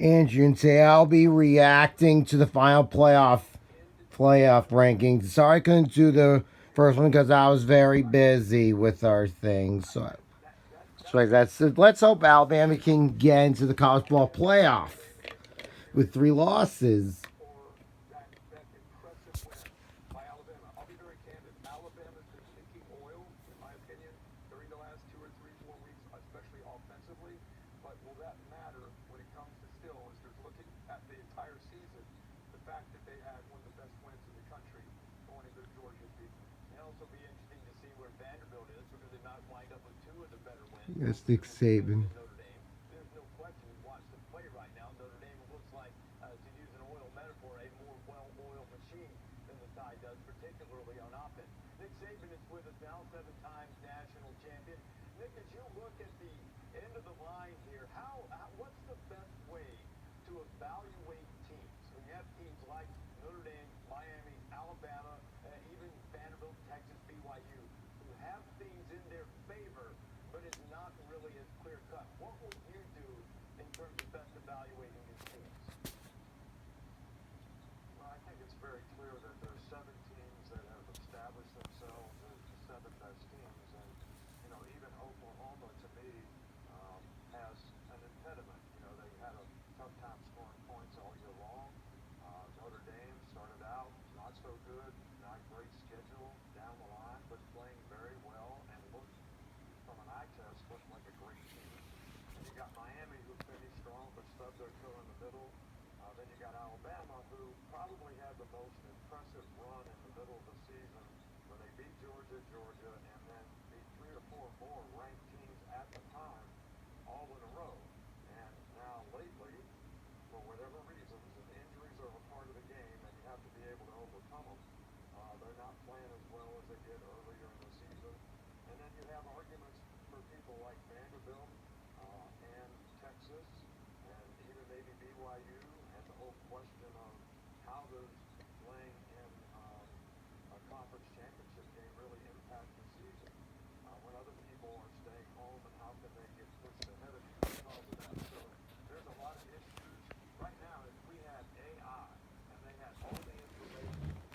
Andrew, and today I'll be reacting to the final playoff rankings. Sorry I couldn't do the first one because I was very busy with our things. So that's it. Let's hope Alabama can get into the college ball playoff with 3 losses. That's Nick Saban.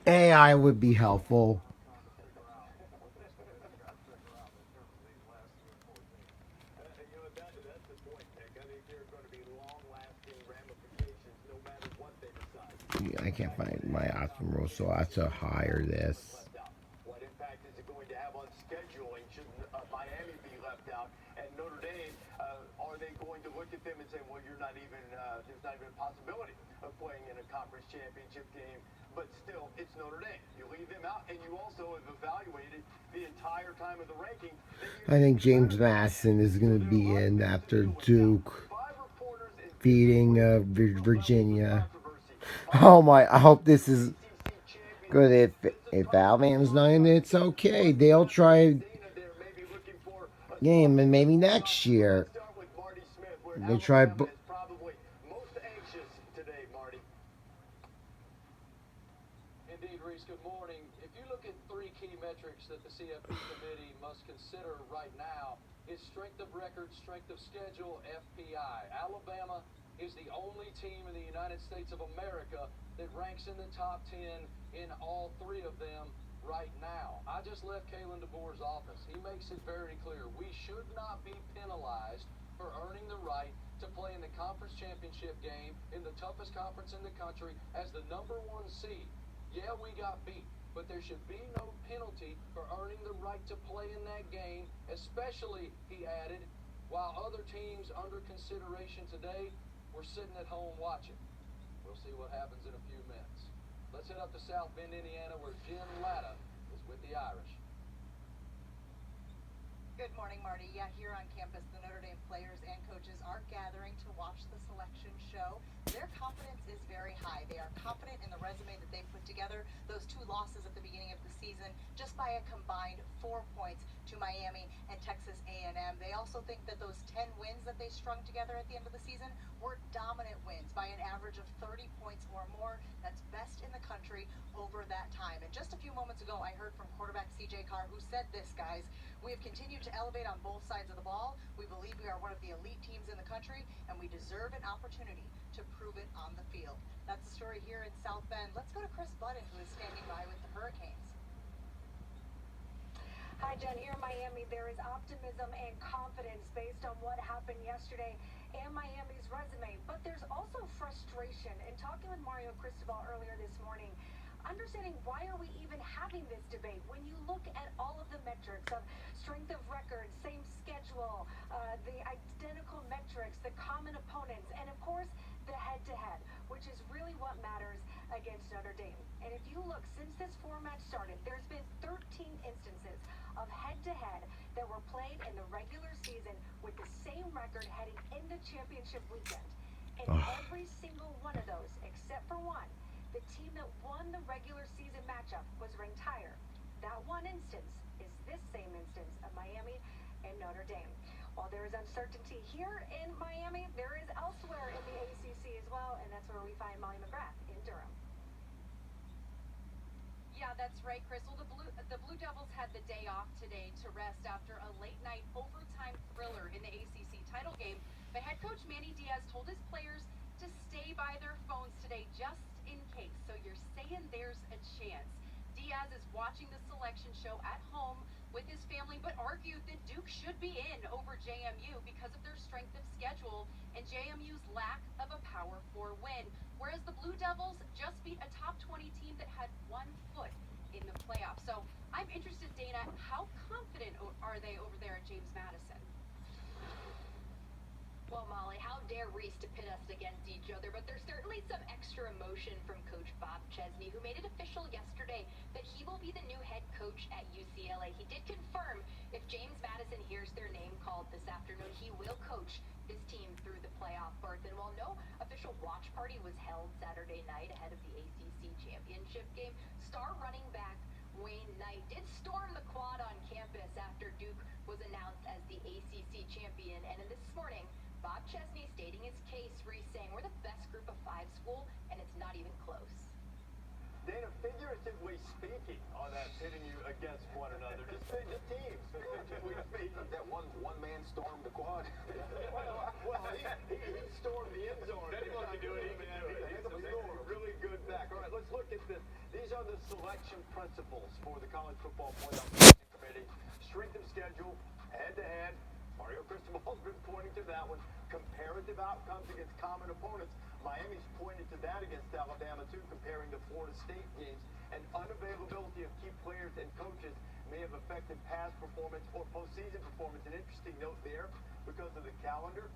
AI would be helpful. Yeah, I can't find my option rule, so I have to hire this. I think James Madison is going to be in after Duke beating Virginia. Oh my! I hope this is good. If Alabama's not in, it's okay. They'll try game and maybe next year they try. That's the story here in South Bend. Let's go to Chris Budden, who is standing by with the Hurricanes. Hi, Jen. Here in Miami, there is optimism and confidence based on what happened yesterday and Miami's resume. But there's also frustration. In talking with Mario Cristobal earlier this morning, understanding why are we even having this debate when you look at all of the metrics of strength of record, same schedule, the identical metrics, the common opponents, and of course the head-to-head, which is really what matters against Notre Dame. And if you look, since this format started, there's been 13 instances of head-to-head that were played in the regular season with the same record heading into championship weekend. And every single one of those, except for one, the team that won the regular season matchup was ranked higher. That one instance is this same instance of Miami and Notre Dame. While there is uncertainty here in Miami, there is elsewhere in the ACC as well, and that's where we find Molly McGrath in Durham. Yeah, that's right, Crystal. The Blue Devils had the day off today to rest after a late-night overtime thriller in the ACC title game. But head coach Manny Diaz told his players to stay by their phones today just in case. So you're saying there's a chance. Diaz is watching the selection show at home with his family, but argued that Duke should be in over JMU because of their strength of schedule and JMU's lack of a Power 4 win. Whereas the Blue Devils just beat a top 20 team that had 1 foot in the playoffs. So I'm interested, Dana, how confident are they over there at James Madison? Well, Molly, how dare Reese to pit us against each other, but there's certainly some extra emotion from Coach Bob Chesney, who made it official yesterday that he will be the new head coach at UCLA. He did confirm if James Madison hears their name called this afternoon, he will coach this team through the playoff berth. And while no official watch party was held Saturday night ahead of the ACC championship game, star running back Wayne Knight did storm the quad on campus after Duke was announced as the ACC champion. And in this morning, Bob Chesney stating his case, Reese saying we're the best group of 5 school, and it's not even close. Dana, figuratively speaking, on that pitting you against one another, just teams. Figuratively speaking, that one-man stormed the quad. well, he stormed the end zone. Anyone can do it, even He's a really good back. All right, let's look at this. These are the selection principles for the College Football Playoff Committee. Strength of schedule, head-to-head. Mario Cristobal's been pointing to that one. Comparative outcomes against common opponents. Miami's pointed to that against Alabama, too, comparing the Florida State games. And unavailability of key players and coaches may have affected past performance or postseason performance. An interesting note there, because of the calendar.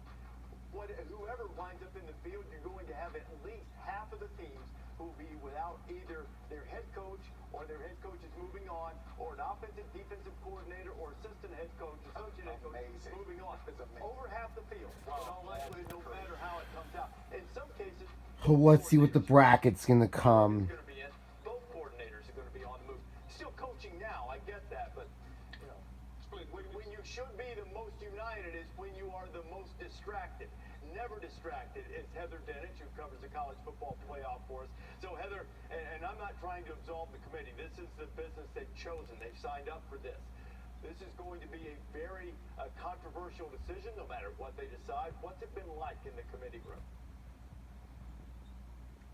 Whoever winds up in the field, you're going to have at least half of the teams who will be without either their head coach or their head coach is moving on, or an offensive defensive coordinator or assistant head coach, associate head coach is moving on. Over half the field. In all likelihood, no matter how it comes out. In some cases, Let's see what the bracket's going to come. both coordinators are going to be on the move. Still coaching now, I get that, but you know, when you should be the most united is when you are the most distracted. Never distracted is Heather Dinich, who covers the college football playoff for us. So Heather, and I'm not trying to absolve the committee. This is the business they've chosen. They've signed up for this. This is going to be a very controversial decision, no matter what they decide. What's it been like in the committee room?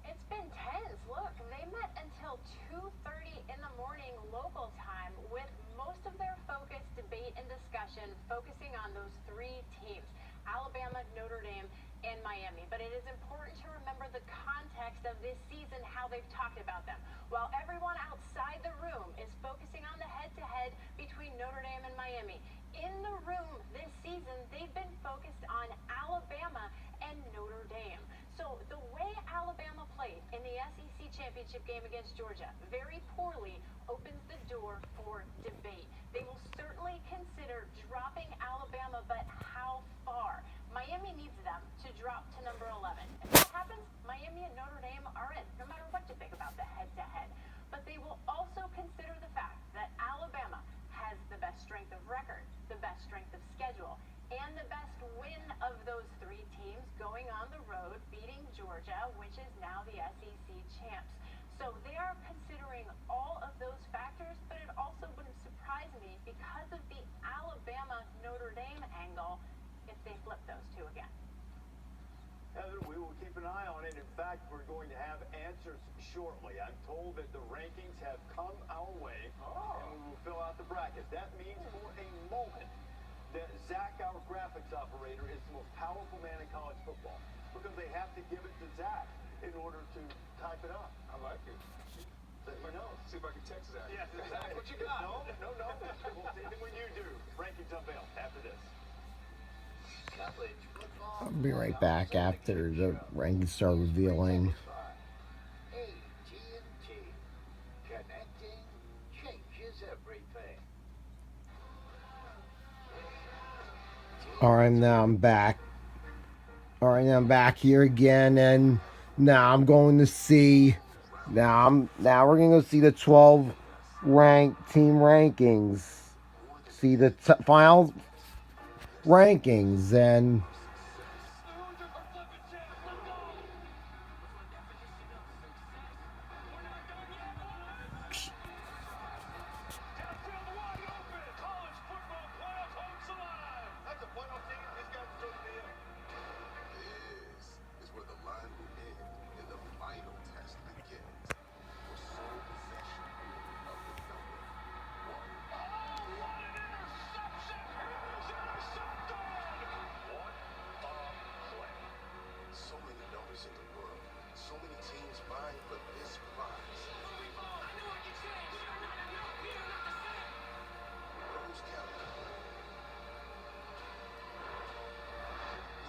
It's been tense. Look, they met until 2:30 in the morning local time with most of their focus, debate, and discussion focusing on those 3 teams, Alabama, Notre Dame, and Miami. But it is important to remember the context of this season, how they've talked about them. While everyone outside the room is focusing on the head-to-head between Notre Dame and Miami, in the room this season, they've been focused on Alabama and Notre Dame. So the way Alabama played in the SEC championship game against Georgia very poorly opens the door for debate. They will certainly consider dropping Alabama, but how far? Miami needs them to drop to number 11. If that happens, Miami and Notre Dame are in, no matter what you think about the head-to-head. But they will also consider the fact that Alabama has the best strength of record, the best strength of schedule, and the best win of those 3 teams going on the road, beating Georgia, which is now the SEC champs. So they are considering all of those factors, but it also wouldn't surprise me because of the Alabama-Notre Dame angle if they flip those 2 again. Heather, we will keep an eye on it. In fact, fact, we're going to have answers shortly. I'm told that the rankings have come our way, and we will fill out the brackets. That means for a moment that Zach, our graphics operator, is the most powerful man in college football because they have to give it to Zach in order to type it up. I like it. Let me know. See if I can text Zach. Yes, Zach, what you got? No. We'll see it when you do. Rankings unveiled after this. I'll be right back after the rankings start revealing. AT&T. Connecting changes everything. All right, now I'm back. All right, now I'm back here again, and now I'm going to see. Now we're gonna go see the 12 ranked team rankings. See the final rankings, and This is where the line will end and the final test begins. For sole possession of the number one. So many numbers in the world, so many teams vying for this prize. Who's counting?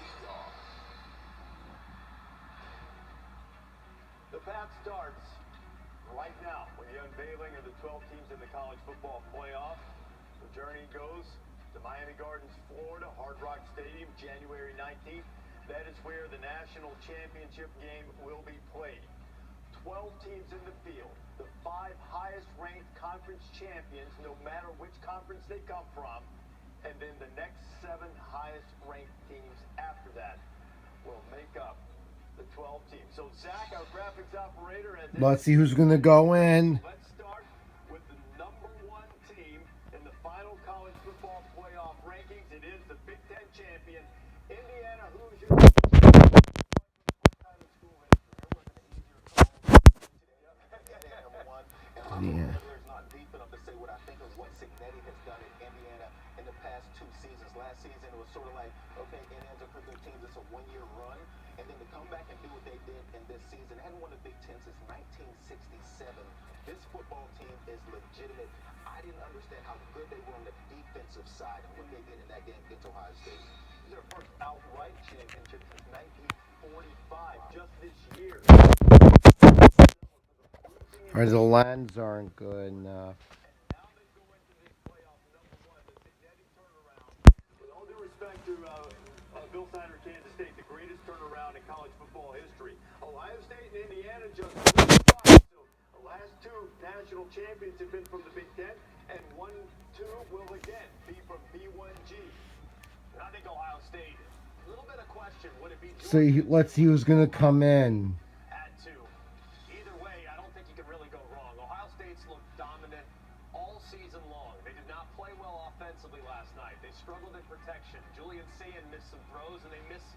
We are. The path starts right now with the unveiling of the 12 teams in the college football playoff. The journey goes to Miami Gardens, Florida, Hard Rock Stadium, January 19th. That is where the national championship game will be played. 12 teams in the field, the 5 highest ranked conference champions, no matter which conference they come from, and then the next 7 highest ranked teams after that will make up the 12 teams. So Zach, our graphics operator, has let's see who's gonna go in. Let's start with the number 1 team in the final college football playoff rankings. It is the Big Ten champion, Indiana Hoosiers. Yeah. There's not deep enough to say what I think of what Cignetti has done in Indiana in the past 2 seasons. Last season it was sort of like, okay, Indiana's a pretty good team, it's a 1-year run, and then to come back and do what they did in this season, hadn't won the Big Ten since 1967. This football team is legitimate. I didn't understand how good they were on the defensive side and what they did in that game against Ohio State. This is their first outright championship since 1945, just this year. Or the lens aren't good enough. Now they go into this playoff number 1, the Cignetti turnaround. With all due respect to Bill Snyder, Kansas State, the greatest turnaround in college football history. Ohio State and Indiana just so the last 2 national champions have been from the Big Ten, and 1, 2 will again be from B1G. I think Ohio State, a little bit of question, would it be So let's see who's gonna come in. at 2? Either way, I don't think you can really go wrong. Ohio State's looked dominant all season long. They did not play well offensively last night. They struggled in protection. Julian Sayin missed some throws, and they missed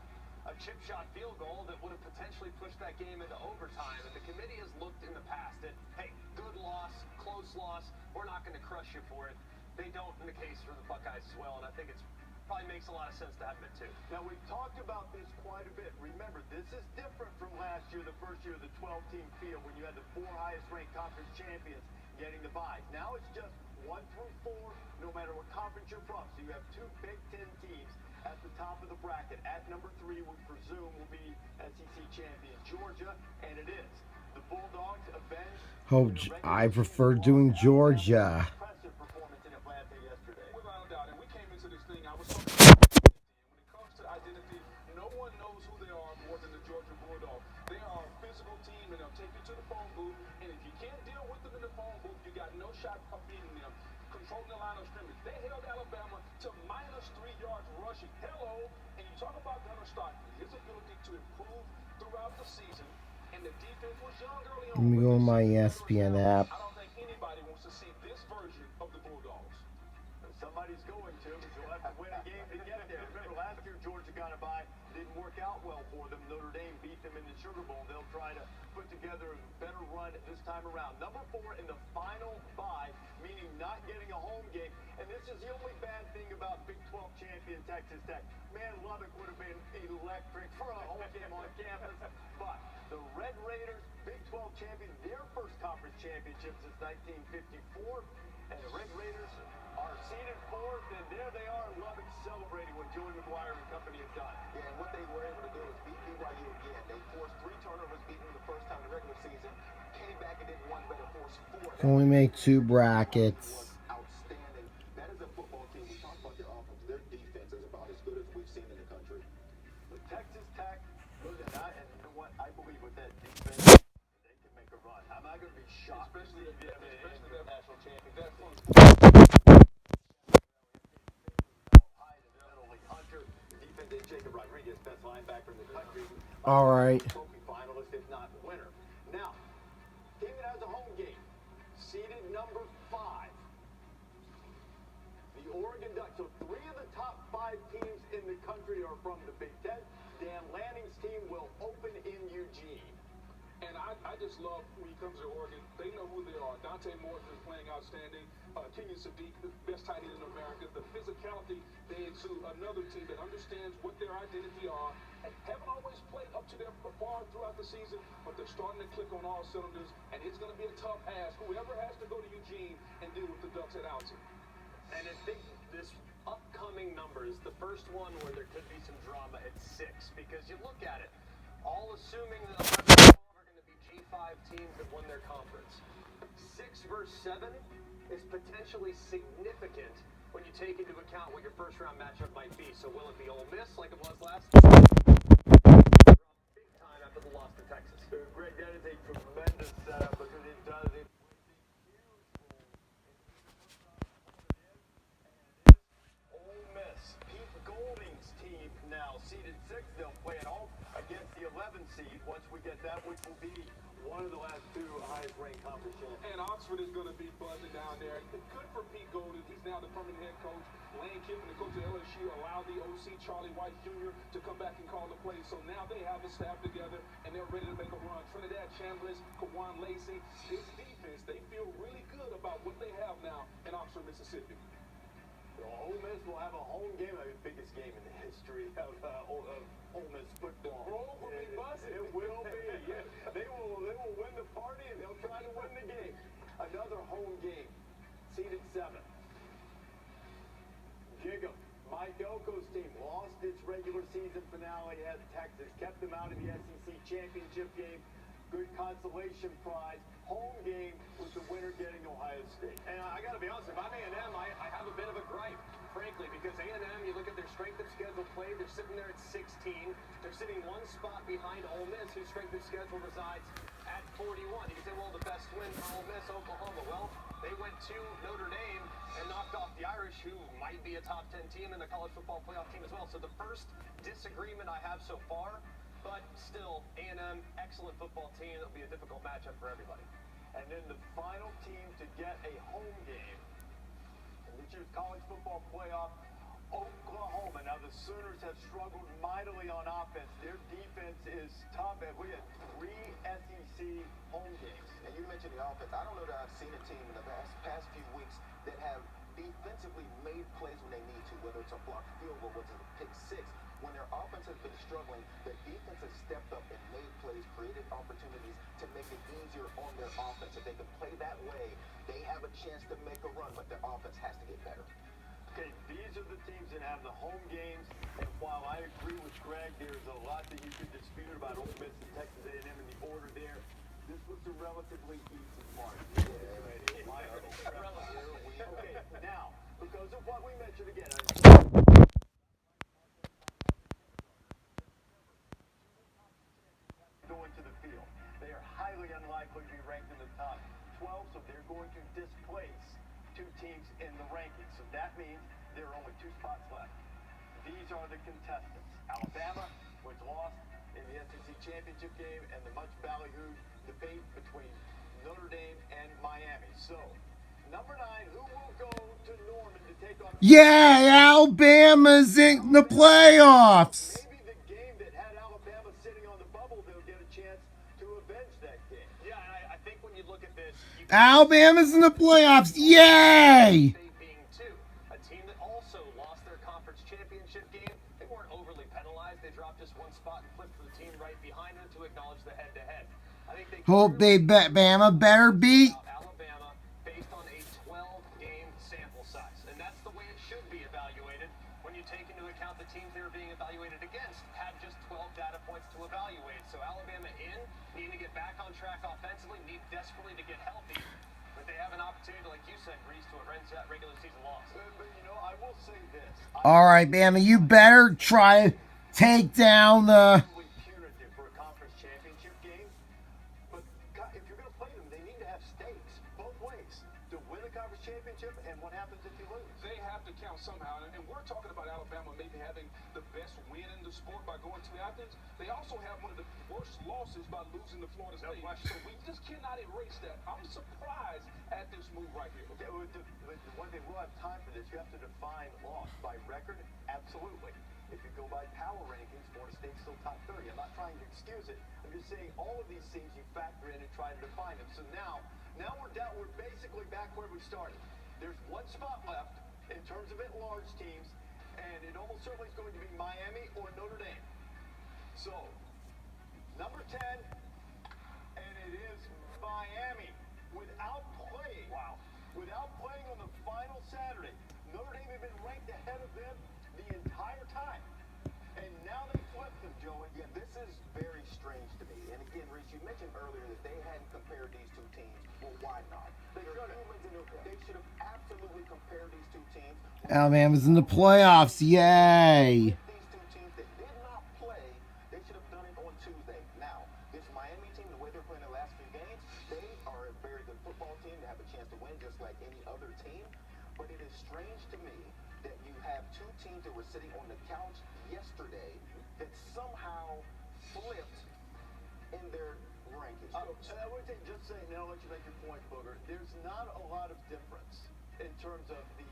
a chip shot field goal that would have potentially pushed that game into overtime. And the committee has looked in the past at, hey, good loss, close loss, we're not going to crush you for it. They don't in the case for the Buckeyes as well, and I think it's probably makes a lot of sense to have them at 2. Now, we've talked about this quite a bit. Remember, this is different from last year, the first year of the 12-team field, when you had the 4 highest-ranked conference champions getting the bye. Now it's just 1 through 4, no matter what conference you're from. So you have 2 Big Ten teams at the top of the bracket. At number 3, we presume will be SEC champion Georgia, and it is. The Bulldogs avenged. I prefer doing Georgia. Impressive performance in Atlanta yesterday. Without a doubt, and we came into this thing, I was talking about identity. And when it comes to identity, no one knows who they are more than the Georgia Bulldogs. They are a physical team, and they'll take you to the phone booth. And if you can't deal with them in the phone booth, you got no shot of beating them. Controlling the line of scrimmage. They held Alabama to -3 yards rushing. Hello, and you talk about Gunnar Stockton, his ability to improve throughout the season, and the defense was young early on. Let me go on my ESPN app. I don't think anybody wants to see this version of the Bulldogs. And somebody's going to, but you'll have to win a game to get there. Remember, last year Georgia got a bye. Didn't work out well for them. Notre Dame beat them in the Sugar Bowl. They'll try together a better run this time around. Number 4 in the final bye, meaning not getting a home game. And this is the only bad thing about Big 12 champion Texas Tech. Man, Lubbock would have been electric for a home game on campus. But the Red Raiders, Big 12 champion, their first conference championship since 1954. And the Red Raiders are seeded 4th, and there they are in Lubbock celebrating what Joey McGuire and company have done. Yeah, and what they were able to do is beat BYU again. They forced 3 turnovers, beating them the first time in the regular season. Came back and did one better, forced 4. Can we make 2 brackets? Outstanding. That is a football team. We talk about their offense. Their defense is about as good as we've seen in the country. With Texas Tech, and you know what? I believe with that defense, they can make a run. I'm not going to be shocked. Especially their national champion. That's fun. Hunter, defense, and Jacob Rodriguez, best linebacker in the country. All right. Trophy finalist, if not winner. Now, team that has a home game, seeded number 5. The Oregon Ducks. So 3 of the top 5 teams in the country are from the Big Ten. Dan Lanning's team will open in Eugene. And I just love when he comes to Oregon, they know who they are. Dante Morton is playing outstanding. Kenyon Sadiq, the best tight end in America. The physicality they exude, another team that understands what their identity are. And haven't always played up to their bar throughout the season, but they're starting to click on all cylinders. And it's going to be a tough ask. Whoever has to go to Eugene and deal with the Ducks at Alton. And I think this upcoming number is the first one where there could be some drama at 6, because you look at it, all assuming that 11 and 12 are going to be G5 teams that won their conference. 6 versus 7 is potentially significant when you take into account what your first round matchup might be. So will it be Ole Miss like it was last year? Big time after the loss to Texas. Greg, that is a tremendous setup because it does it. Ole Miss, Pete Golding's team now seeded 6th. They'll play at home against the 11 seed once we get that, which will be one of the last 2 highest-ranked conference champions. And Oxford is going to be buzzing down there. Good for Pete Golding. He's now the permanent head coach. Lane Kiffin, the coach of LSU, allowed the OC, Charlie White Jr., to come back and call the plays. So now they have a staff together, and they're ready to make a run. Trinidad Chambliss, Kawan Lacey, this defense, they feel really good about what they have now in Oxford, Mississippi. So Ole Miss will have a home game, the biggest game in the history of Ole Miss football. Roll will be buzzing. It will be. Yeah. They will win the party, and they'll try to win the game. Another home game, seeded 7th. Gig'em, Mike Elko's team lost its regular season finale at Texas, kept them out of the SEC championship game. Good consolation prize. Home game with the winner getting Ohio State. And I got to be honest, if I'm A&M, I have a bit of a gripe, frankly, because A&M, you look at their strength of schedule play, they're sitting there at 16. They're sitting 1 spot behind Ole Miss, whose strength of schedule resides at 41. You can say, well, the best win for Ole Miss, Oklahoma. Well, they went to Notre Dame and knocked off the Irish, who might be a top 10 team in the college football playoff team as well. So the first disagreement I have so far, but still, A&M, excellent football team. It'll be a difficult matchup for everybody. And then the final team to get a home game in this year's college football playoff, Oklahoma. Now, the Sooners have struggled mightily on offense. Their defense is tough. And we had 3 SEC home games. And you mentioned the offense. I don't know that I've seen a team in the past few weeks that have defensively made plays when they need to, whether it's a blocked field goal, whether it's a pick 6. When their offense has been struggling, the defense has stepped up and made plays, created opportunities to make it easier on their offense. If they can play that way, they have a chance to make a run, but their offense has to get better. Okay, these are the teams that have the home games, and while I agree with Greg, there's a lot that you could dispute about Ole Miss and Texas A&M in the order there. This was a relatively easy mark. Okay, now, because of what we mentioned again, going to the field. They are highly unlikely to be ranked in the top 12, so they're going to displace 2 teams in the rankings. So that means there are only 2 spots left. These are the contestants. Alabama, which lost in the SEC championship game, and the much ballyhooed debate between Notre Dame and Miami. So, number 9, who will go to Norman to take on... Yeah, Alabama's in the playoffs. Maybe the game that had Alabama sitting on the bubble, they'll get a chance to avenge that game. Yeah, and I think when you look at this, you Alabama's in the playoffs. Yay! State being two, a team that also lost their conference championship game. They weren't overly penalized. They dropped just one spot and flipped to the team right behind them to acknowledge the head-to-head. I think they Hope they bet Bama better beat. Alabama based on a 12-game sample size, and that's the way it should be evaluated. When you take into account the teams they were being evaluated against had just 12 data points to evaluate. So Alabama need to get back on track offensively, need desperately to get healthy. But they have an opportunity, like you said, Breeze, to avenge that regular season loss. But you know, I will say this. All right, Bama, you better try to take down the. Probably punitive for a conference championship game. But God, if you're going to play them, they need to have stakes both ways to win the conference championship. And what happens if you lose? They have to count somehow. And we're talking about Alabama maybe having the best win in the sport by going to Athens. They also have one of the worst losses by losing to Florida State. So we just cannot erase that. I'm surprised at this move right here. Okay, with one thing, we'll have time for this. You have to define loss by record. Absolutely. If you go by power rankings, Florida State's still top 30. I'm not trying to excuse it. I'm just saying all of these things you factor in and try to define them. So now we're down. We're basically back where we started. There's one spot left in terms of at-large teams, and it almost certainly is going to be Miami or Notre Dame. So, number 10, and it is Miami without playing. Wow. Without playing on the final Saturday. Notre Dame had been ranked ahead of them the entire time. And now they flipped them, Joey. Yeah, this is very strange to me. And again, Reese, you mentioned earlier that they hadn't compared these two teams. Well, why not? They should have absolutely compared these two teams. Alabama's in the playoffs. Yay! These two teams that did not play, they should have done it on Tuesday. Now, this Miami team, the way they're playing the last few games, they are a very good football team. They have a chance to win just like any other team. But it is strange to me that you have two teams that were sitting on the couch yesterday that somehow flipped in their rankings. I would say, just say, and I'll let you make your point, Booger. There's not a lot of difference in terms of the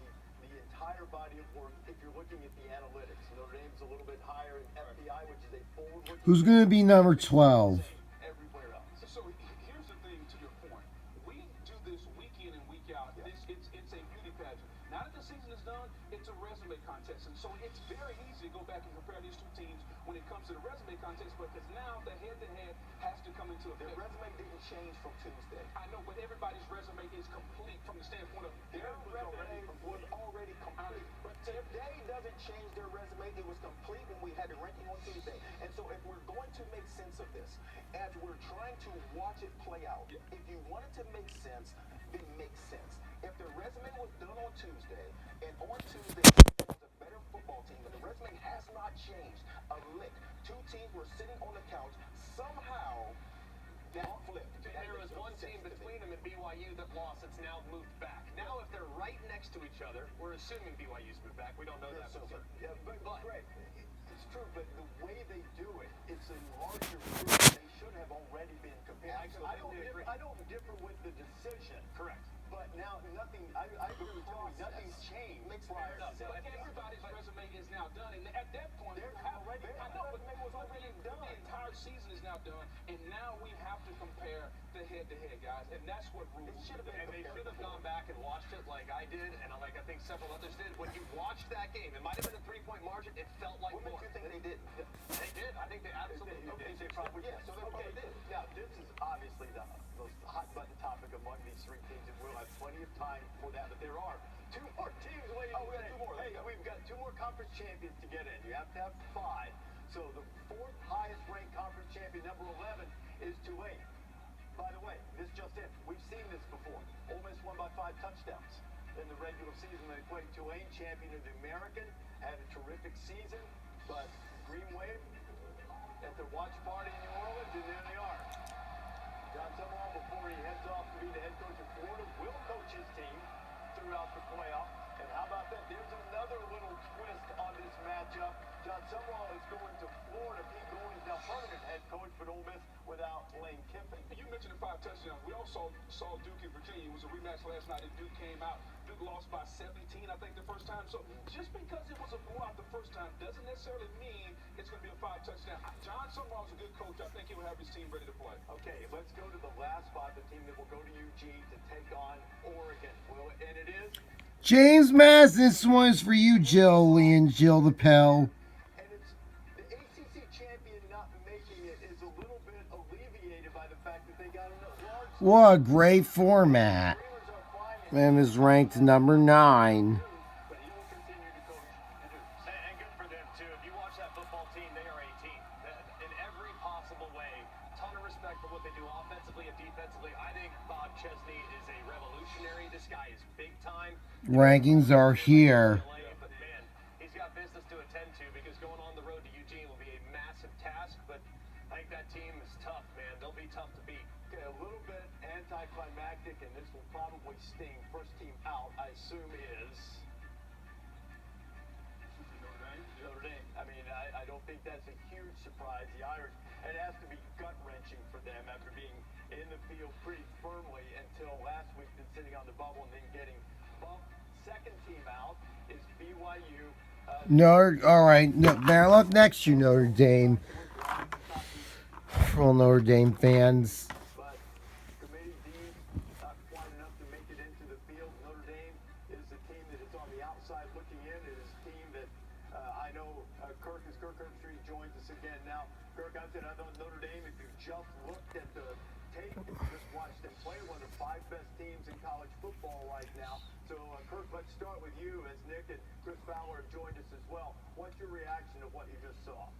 entire body of work if you're looking at the analytics. Notre Dame's a little bit higher in FBI, which is a forward-looking. Who's going to be number 12? Everywhere else. So here's the thing to your point. We do this week in and week out. Yeah. It's a beauty pageant. Now that the season is done, it's a resume contest. And so it's very easy to go back and compare these two teams when it comes to the resume contest, because now the head-to-head has to come into Their effect. resume didn't change from Tuesday. I know, but everybody's resume is complete from the standpoint of their resume. Was already complete. But today doesn't change their resume. It was complete when we had the ranking on Tuesday. And so if we're going to make sense of this, as we're trying to watch it play out, if you want it to make sense, then make sense. If the resume was done on Tuesday, and on Tuesday it was a better football team, and the resume has not changed a lick. Two teams were sitting on the couch. Somehow, that flipped. There was one team between them and BYU that lost. It's now moved back. Now, if they're right next to each other, we're assuming BYU's moved back. We don't know that for certain. Yeah, but Greg, it's true, but the way they do it, it's a larger group. They should have already been compared. I don't differ with the decision. Correct. But now nothing. I agree with Joey. Nothing's changed prior to But that. everybody's resume is now done, and at that point, Their I know, but resume was already done. the entire season is now done, and now we have to compare the head-to-head, guys, and that's what rules. It should have been And they should have gone back and watched it like I did, and like I think several others did. When you watched that game, it might have been a 3-point margin. It felt like What more. makes you think they didn't? They did. I think they absolutely did. They probably Yeah, so they probably did. Now, this is obviously the most hot button topic among these three teams, and we'll have plenty of time for that. But there are two more teams waiting. Oh, we got two more. Hey, we've got two more conference champions to get in. You have to have 5. So the fourth highest ranked conference champion, number 11, is Tulane. By the way, this just in. We've seen this before. Ole Miss won by 5 touchdowns in the regular season. They played Tulane, champion of the American, had a terrific season, but Green Wave at their watch party in New Orleans, and there they are. John Summerall, before he heads off to be the head coach of Florida, will coach his team throughout the playoff. And how about that? There's another little twist on this matchup. John Summerall is going to Florida. Pete Golding's now permanent head coach, but Ole Miss without Lane Kiffin. You mentioned the 5 touchdowns. We also saw Duke and Virginia. It was a rematch last night, and Duke came out. Duke lost by 17, I think, the first time. So just because it was a blowout the first time doesn't necessarily mean it's going to be a 5 touchdown. John Summerall's a good coach. I think he'll have his team ready to play. Okay, let's go to the last spot, the team that will go to Eugene to take on Oregon. And it is. James Madison, this one is for you, Jill Lee and Jill LaPel. And it's the ACC champion not making it is a little bit alleviated by the fact that they got a large. What a great format. And is ranked number 9. But he will continue to coach the Dukes. And good for them, too. If you watch that football team, they are a team. In every possible way. Ton of respect for what they do offensively and defensively. I think Bob Chesney is a revolutionary. This guy is big time. Rankings are here. But man, he's got business to attend to because going on the road to Eugene will be a massive task. But I think that team is tough, man. They'll be tough to beat. Okay, a little bit anticlimactic, and this will probably sting. First team out, I assume, is Notre Dame. I mean, I don't think that's a huge surprise. The Irish, it has to be gut-wrenching for them after being in the field pretty firmly until last week, then sitting on the bubble and then getting bumped. Second team out is BYU. All right. Now look next to Notre Dame. For all Notre Dame fans. But committee deemed not quite enough to make it into the field. Notre Dame is the team that is on the outside looking in. It is a team that I know Kirk Herbstreit joins us again now. Kirk, I said I know Notre Dame. If you just looked at the tape, if you just watched them play, one of the 5 best teams in college football right now. So Kirk, let's start with you as Nick and Chris Fowler have joined us as well. What's your reaction to what you just saw?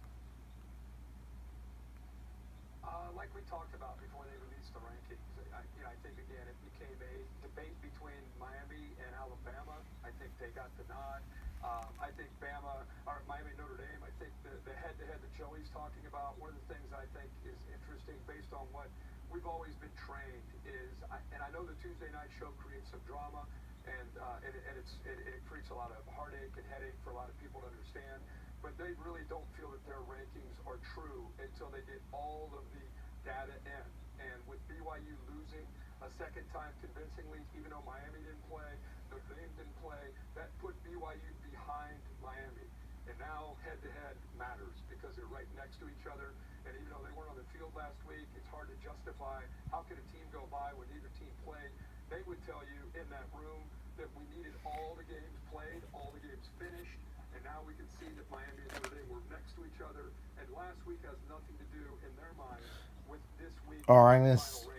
Like we talked about before they released the rankings, I think, again, it became a debate between Miami and Alabama. I think they got the nod. I think Miami and Notre Dame, I think the head-to-head that Joey's talking about, one of the things I think is interesting based on what we've always been trained is, and I know the Tuesday night show creates some drama, and it creates a lot of heartache and headache for a lot of people to understand, but they really don't feel that their rankings are true until they get all of the data in. And with BYU losing a second time convincingly, even though Miami didn't play, Notre Dame didn't play, that put BYU behind Miami. And now head-to-head matters because they're right next to each other. And even though they weren't on the field last week, it's hard to justify how could a team go by when neither team played. They would tell you in that room that we needed all the games played, all the games finished. And now we can see that Miami and Notre Dame were next to each other. And last week has nothing to do in their minds with this week. All right,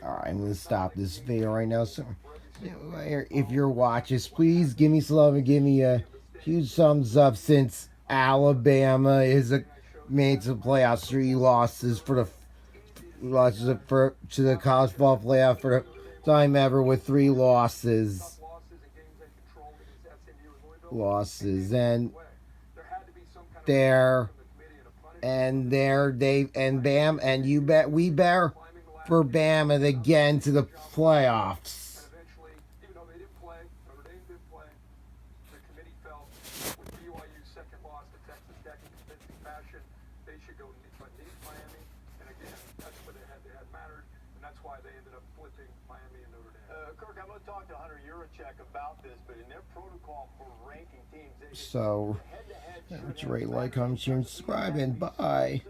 I'm gonna stop this video right now. So, if you're watching, please give me some love and give me a huge thumbs up since Alabama is made to the playoffs. 3 losses to the college football playoff for the time ever with 3 losses. And Bam, and you bet we bear for Bama to get into the playoffs. And eventually, even though they didn't play, Notre Dame did play, the committee felt with BYU's second loss to Texas Tech in convincing fashion, they should go meet Miami. And again, that's where they had mattered, and that's why they ended up flipping Miami and Notre Dame. Kirk, I'm going to talk to Hunter Yurachek about this, but in their protocol for ranking teams, So, rate, like, comment, share, and subscribe, and bye.